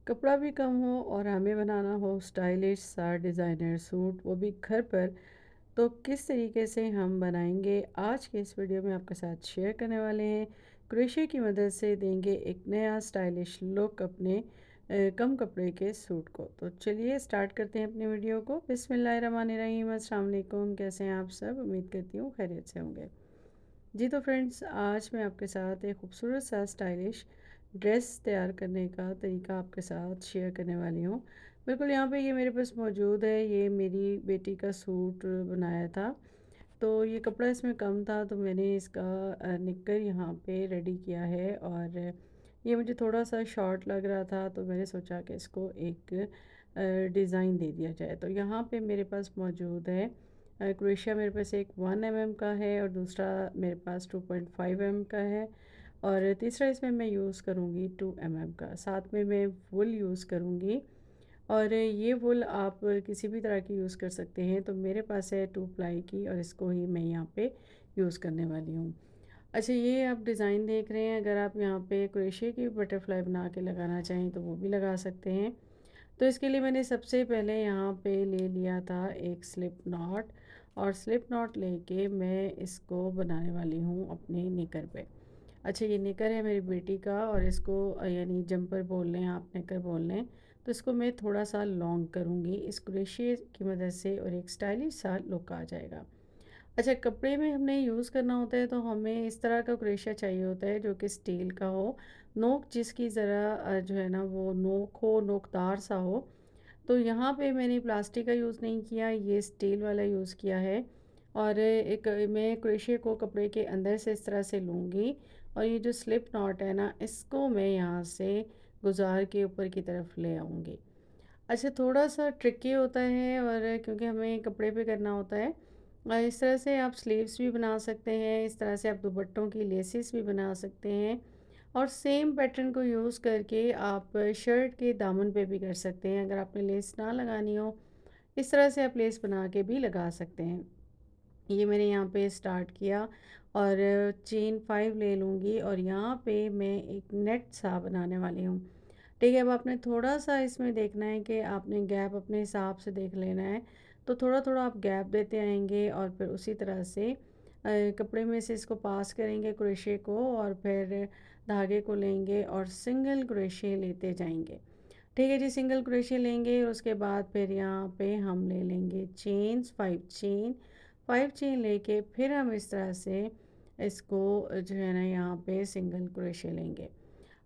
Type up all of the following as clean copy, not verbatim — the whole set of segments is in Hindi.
कपड़ा भी कम हो और हमें बनाना हो स्टाइलिश सा डिज़ाइनर सूट, वो भी घर पर। तो किस तरीके से हम बनाएंगे, आज के इस वीडियो में आपके साथ शेयर करने वाले हैं। क्रोशे की मदद से देंगे एक नया स्टाइलिश लुक अपने कम कपड़े के सूट को। तो चलिए स्टार्ट करते हैं अपनी वीडियो को। बिस्मिल्लाहिर्रहमानिर्रहीम, अस्सलाम वालेकुम। कैसे हैं आप सब? उम्मीद करती हूँ खैरियत से होंगे। जी तो फ्रेंड्स, आज मैं आपके साथ एक खूबसूरत सा स्टाइलिश ड्रेस तैयार करने का तरीका आपके साथ शेयर करने वाली हूँ। बिल्कुल यहाँ पे ये मेरे पास मौजूद है। ये मेरी बेटी का सूट बनाया था, तो ये कपड़ा इसमें कम था, तो मैंने इसका निक्कर यहाँ पे रेडी किया है। और ये मुझे थोड़ा सा शॉर्ट लग रहा था, तो मैंने सोचा कि इसको एक डिज़ाइन दे दिया जाए। तो यहाँ पे मेरे पास मौजूद है क्रोशिया। मेरे पास एक 1 mm का है और दूसरा मेरे पास 2.5 mm का है। और तीसरा इसमें मैं यूज़ करूँगी 2 mm का। साथ में मैं वुल यूज़ करूँगी, और ये वुल आप किसी भी तरह की यूज़ कर सकते हैं। तो मेरे पास है 2 प्लाई की, और इसको ही मैं यहाँ पे यूज़ करने वाली हूँ। अच्छा, ये आप डिज़ाइन देख रहे हैं। अगर आप यहाँ पे क्रोशिया की बटरफ्लाई बना के लगाना चाहें तो वो भी लगा सकते हैं। तो इसके लिए मैंने सबसे पहले यहाँ पे ले लिया था एक स्लिप नॉट, और स्लिप नॉट लेके मैं इसको बनाने वाली हूँ अपने निकर पे। अच्छा, ये निकर है मेरी बेटी का, और इसको यानी जंपर बोल लें आप, निकर बोल लें। तो इसको मैं थोड़ा सा लॉन्ग करूँगी इस क्रोशिया की मदद से, और एक स्टाइलिश सा लुक आ जाएगा। अच्छा, कपड़े में हमने यूज़ करना होता है तो हमें इस तरह का क्रेशिया चाहिए होता है जो कि स्टील का हो, नोक जिसकी ज़रा जो है ना वो नोक हो, नोकदार सा हो। तो यहाँ पे मैंने प्लास्टिक का यूज़ नहीं किया, ये स्टील वाला यूज़ किया है। और एक मैं क्रेशिया को कपड़े के अंदर से इस तरह से लूँगी, और ये जो स्लिप नॉट है ना, इसको मैं यहाँ से गुजार के ऊपर की तरफ ले आऊँगी। अच्छा, थोड़ा-सा ट्रिकी होता है, और क्योंकि हमें कपड़े पे करना होता है। इस तरह से आप स्लीव्स भी बना सकते हैं, इस तरह से आप दुपट्टों की लेसेस भी बना सकते हैं, और सेम पैटर्न को यूज़ करके आप शर्ट के दामन पे भी कर सकते हैं। अगर आपने लेस ना लगानी हो, इस तरह से आप लेस बना के भी लगा सकते हैं। ये मैंने यहाँ पे स्टार्ट किया, और चेन 5 ले लूँगी, और यहाँ पे मैं एक नेट सा बनाने वाली हूँ। ठीक है, अब आपने थोड़ा-सा इसमें देखना है कि आपने गैप अपने हिसाब से देख लेना है। तो थोड़ा-थोड़ा आप गैप देते आएँगे, और फिर उसी तरह से कपड़े में से इसको पास करेंगे क्रोशे को, और फिर धागे को लेंगे और सिंगल क्रोशे लेते जाएँगे। ठीक है जी, सिंगल क्रोशे लेंगे, और उसके बाद फिर यहाँ पे हम ले लेंगे चेन्स, 5 चेन लेके फिर हम इस तरह से इसको जो है ना यहाँ पे सिंगल क्रोशे लेंगे।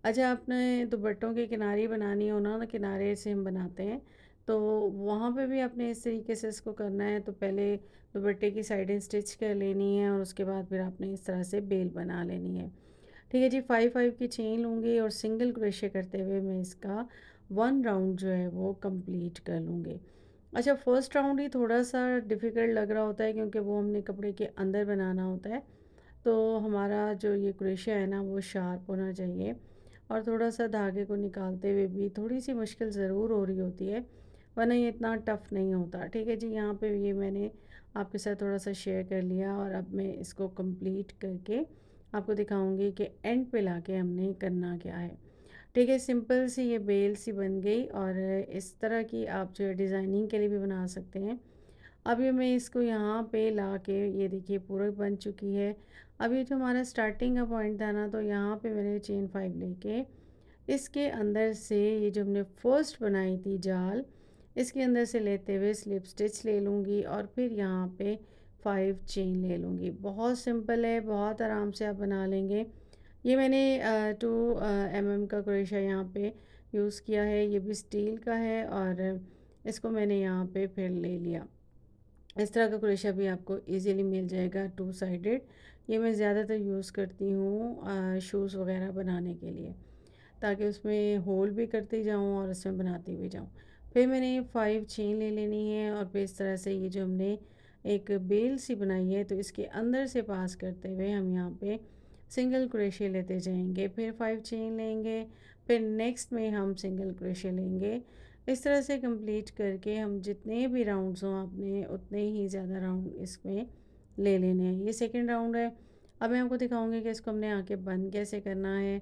अच्छा, आपने दुपट्टों के किनारे बनानी हो ना, तो किनारे से हम बनाते हैं, तो वहाँ पे भी आपने इस तरीके से इसको करना है। तो पहले दुपट्टे की साइडें स्टिच कर लेनी है, और उसके बाद फिर आपने इस तरह से बेल बना लेनी है। ठीक है जी, 5 की चेन लूँगी, और सिंगल क्रोशे करते हुए मैं इसका 1 राउंड जो है वो कंप्लीट कर लूँगी। अच्छा, फर्स्ट राउंड ही थोड़ा-सा डिफ़िकल्ट लग रहा होता है, क्योंकि वो हमने कपड़े के अंदर बनाना होता है। तो हमारा जो ये क्रोशिया है ना, वो शार्प होना चाहिए, और थोड़ा-सा धागे को निकालते हुए भी थोड़ी-सी मुश्किल ज़रूर हो रही होती है, वरना ये इतना टफ़ नहीं होता। ठीक है जी, यहाँ पे ये मैंने आपके साथ थोड़ा-सा शेयर कर लिया, और अब मैं इसको कंप्लीट करके आपको दिखाऊँगी कि एंड पे लाके हमने करना क्या है। ठीक है, सिंपल सी ये बेल सी बन गई, और इस तरह की आप जो है डिज़ाइनिंग के लिए भी बना सकते हैं। अब ये मैं इसको यहाँ पे ला के, ये देखिए पूरा बन चुकी है। अब ये जो हमारा स्टार्टिंग का पॉइंट था ना, तो यहाँ पे मैंने चेन 5 लेके इसके अंदर से ये जो हमने फर्स्ट बनाई थी जाल, इसके अंदर से लेते हुए स्लिप स्टिच ले लूँगी, और फिर यहाँ पे 5 चेन ले लूँगी। बहुत सिंपल है, बहुत आराम से आप बना लेंगे। ये मैंने 2 mm का क्रोशिया यहाँ पे यूज़ किया है, ये भी स्टील का है, और इसको मैंने यहाँ पे फिर ले लिया। इस तरह का क्रोशिया भी आपको इजीली मिल जाएगा 2 साइडेड। ये मैं ज़्यादातर यूज़ करती हूँ शूज़ वगैरह बनाने के लिए, ताकि उसमें होल भी करती जाऊँ और उसमें बनाती भी जाऊँ। फिर मैंने 5 चेन ले लेनी है, और फिर इस तरह से ये जो हमने एक बेल सी बनाई है, तो इसके अंदर से पास करते हुए हम यहाँ पे सिंगल क्रोशिया लेते जाएंगे, फिर 5 चेन लेंगे, फिर नेक्स्ट में हम सिंगल क्रोशिया लेंगे। इस तरह से कंप्लीट करके हम जितने भी राउंड्स हों, आपने उतने ही ज़्यादा राउंड इसमें ले लेने हैं। ये सेकंड राउंड है। अब मैं आपको दिखाऊंगी कि इसको हमने आके बंद कैसे करना है।